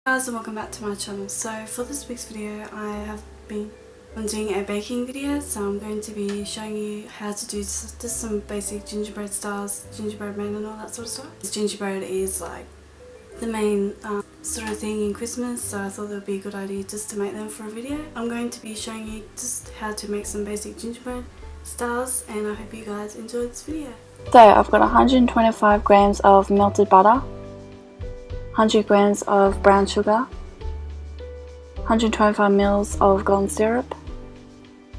Guys, and welcome back to my channel. So for this week's video I'm doing a baking video, so I'm going to be showing you how to do just some basic gingerbread styles, gingerbread man and all that sort of stuff. Gingerbread is like the main sort of thing in Christmas, so I thought it would be a good idea just to make them for a video. I'm going to be showing you just how to make some basic gingerbread styles, and I hope you guys enjoy this video. So I've got 125 grams of melted butter, 100 grams of brown sugar, 125 ml of golden syrup,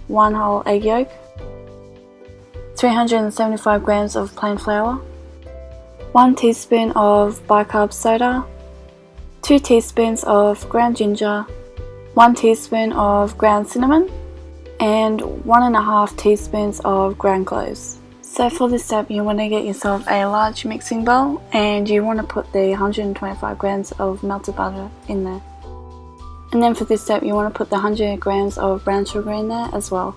1 whole egg yolk, 375 grams of plain flour, 1 teaspoon of bicarb soda, 2 teaspoons of ground ginger, 1 teaspoon of ground cinnamon, and 1.5 teaspoons of ground cloves. So for this step you want to get yourself a large mixing bowl and you want to put the 125 grams of melted butter in there. And then for this step you want to put the 100 grams of brown sugar in there as well.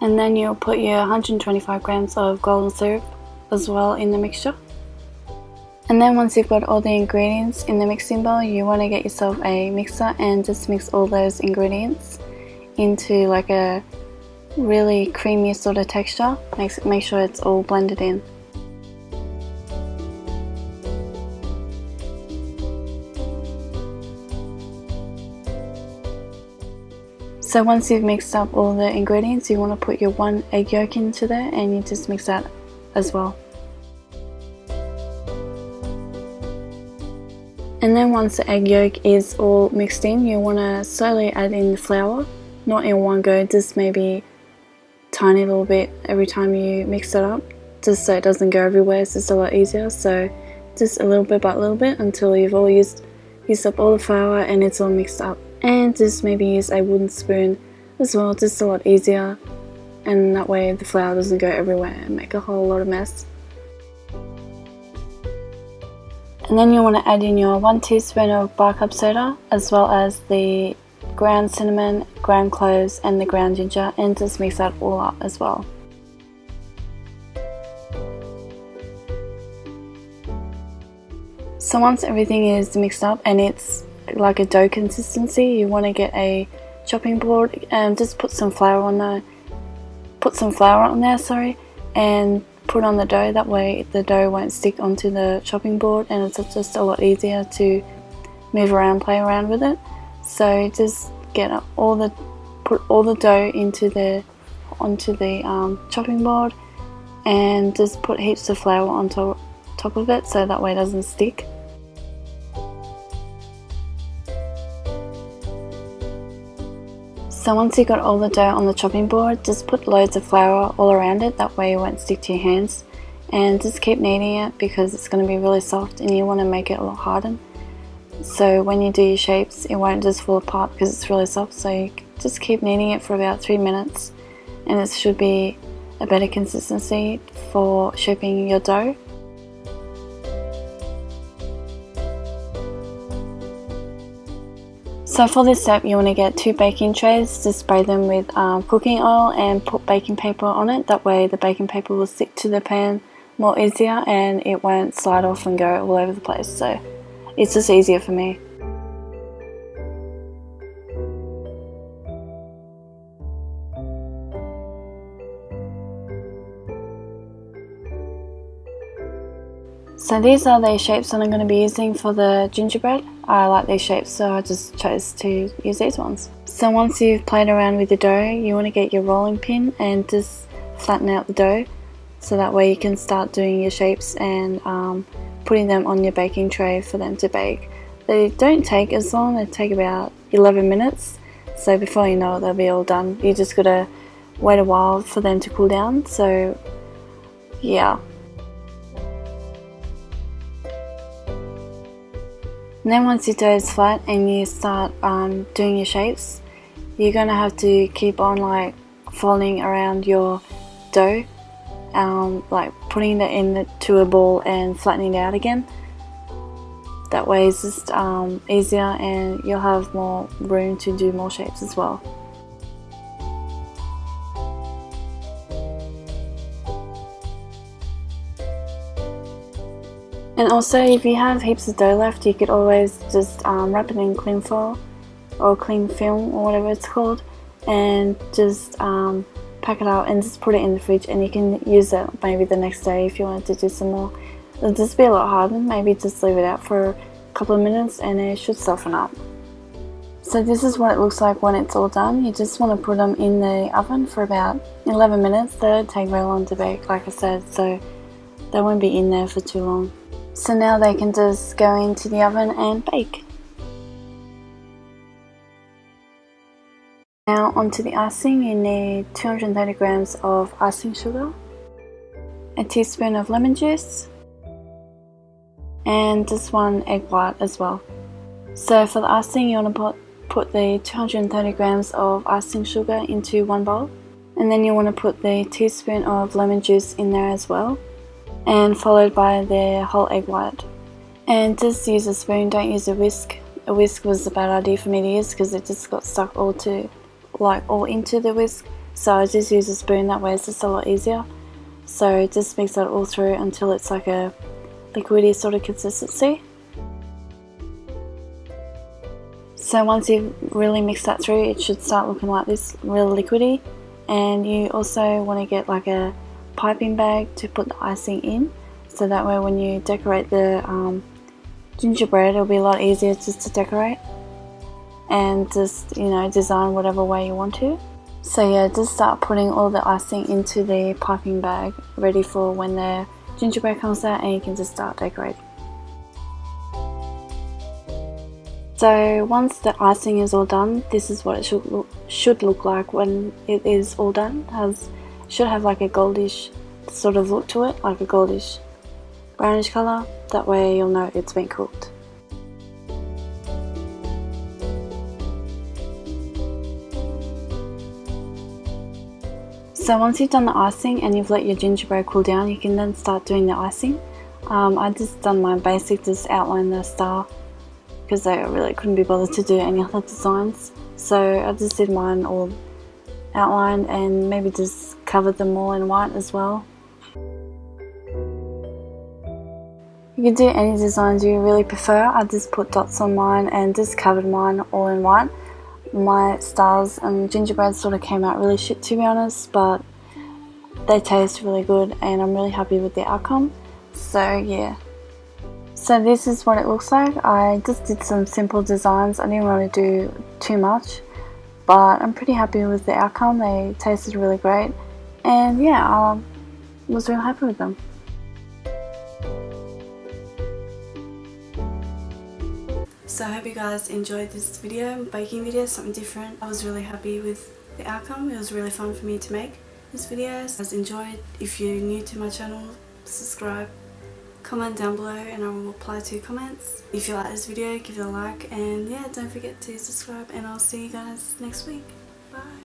And then you'll put your 125 grams of golden syrup as well in the mixture. And then once you've got all the ingredients in the mixing bowl, you want to get yourself a mixer and just mix all those ingredients into like a really creamy sort of texture. Make sure it's all blended in. So once you've mixed up all the ingredients, you want to put your 1 egg yolk into there and you just mix that as well. And then once the egg yolk is all mixed in, you want to slowly add in the flour, not in one go, just maybe tiny little bit every time you mix it up, just so it doesn't go everywhere. It's just a lot easier. So just a little bit by little bit until you've all used up all the flour and it's all mixed up. And just maybe use a wooden spoon as well, just a lot easier, and that way the flour doesn't go everywhere and make a whole lot of mess. And then you want to add in your 1 teaspoon of bicarb soda as well as the ground cinnamon, ground cloves and the ground ginger, and just mix that all up as well. So once everything is mixed up and it's like a dough consistency, you want to get a chopping board and just put some flour on there, and put on the dough. That way the dough won't stick onto the chopping board and it's just a lot easier to move around, play around with it. So just put all the dough onto the chopping board and just put heaps of flour on top of it so that way it doesn't stick. So once you've got all the dough on the chopping board, just put loads of flour all around it, that way it won't stick to your hands, and just keep kneading it because it's going to be really soft and you want to make it a lot harder. So when you do your shapes it won't just fall apart because it's really soft, so you just keep kneading it for about 3 minutes and it should be a better consistency for shaping your dough. So for this step you want to get 2 baking trays, just spray them with cooking oil and put baking paper on it, that way the baking paper will stick to the pan more easier and it won't slide off and go all over the place, so it's just easier for me. So these are the shapes that I'm going to be using for the gingerbread. I like these shapes, so I just chose to use these ones. So once you've played around with the dough, you want to get your rolling pin and just flatten out the dough so that way you can start doing your shapes and putting them on your baking tray for them to bake. They don't take as long, they take about 11 minutes, so before you know it they'll be all done. You just gotta wait a while for them to cool down, so yeah. And then once your dough is flat and you start doing your shapes, you're going to have to keep on like folding around your dough, like putting it into a ball and flattening it out again. That way it's just easier and you'll have more room to do more shapes as well. And also, if you have heaps of dough left, you could always just wrap it in cling foil or cling film or whatever it's called, and just pack it up and just put it in the fridge, and you can use it maybe the next day if you wanted to do some more. It'll just be a lot harder. Maybe just leave it out for a couple of minutes and it should soften up. So this is what it looks like when it's all done. You just want to put them in the oven for about 11 minutes. They don't take very long to bake, like I said, so they won't be in there for too long. So now they can just go into the oven and bake. Now onto the icing. You need 230 grams of icing sugar, a teaspoon of lemon juice, and just 1 egg white as well. So for the icing, you want to put the 230 grams of icing sugar into one bowl, and then you want to put the teaspoon of lemon juice in there as well, and followed by the whole egg white. And just use a spoon, don't use a whisk. A whisk was a bad idea for me to use because it just got stuck all into the whisk. So I just use a spoon, that way it's just a lot easier. So just mix that all through until it's like a liquidy sort of consistency. So once you've really mixed that through, it should start looking like this, real liquidy. And you also want to get like a piping bag to put the icing in, so that way when you decorate the gingerbread, it'll be a lot easier just to decorate and just, you know, design whatever way you want to. So yeah, just start putting all the icing into the piping bag, ready for when the gingerbread comes out, and you can just start decorating. So once the icing is all done, this is what it should look like when it is all done. It should have like a goldish sort of look to it, like a goldish brownish colour. That way you'll know it's been cooked. So once you've done the icing and you've let your gingerbread cool down, you can then start doing the icing. I just done my basic, just outline the star, because I really couldn't be bothered to do any other designs. So I just did mine all outlined and maybe just covered them all in white as well. You can do any designs you really prefer. I just put dots on mine and just covered mine all in white. My stars and gingerbread sort of came out really shit, to be honest, but they taste really good and I'm really happy with the outcome. So yeah. So this is what it looks like. I just did some simple designs. I didn't want to do too much, but I'm pretty happy with the outcome. They tasted really great, and yeah, I was really happy with them. So I hope you guys enjoyed this video, baking video, something different. I was really happy with the outcome. It was really fun for me to make this video. So I enjoyed. If you're new to my channel, subscribe, comment down below and I will reply to your comments. If you like this video, give it a like, and yeah, don't forget to subscribe, and I'll see you guys next week. Bye.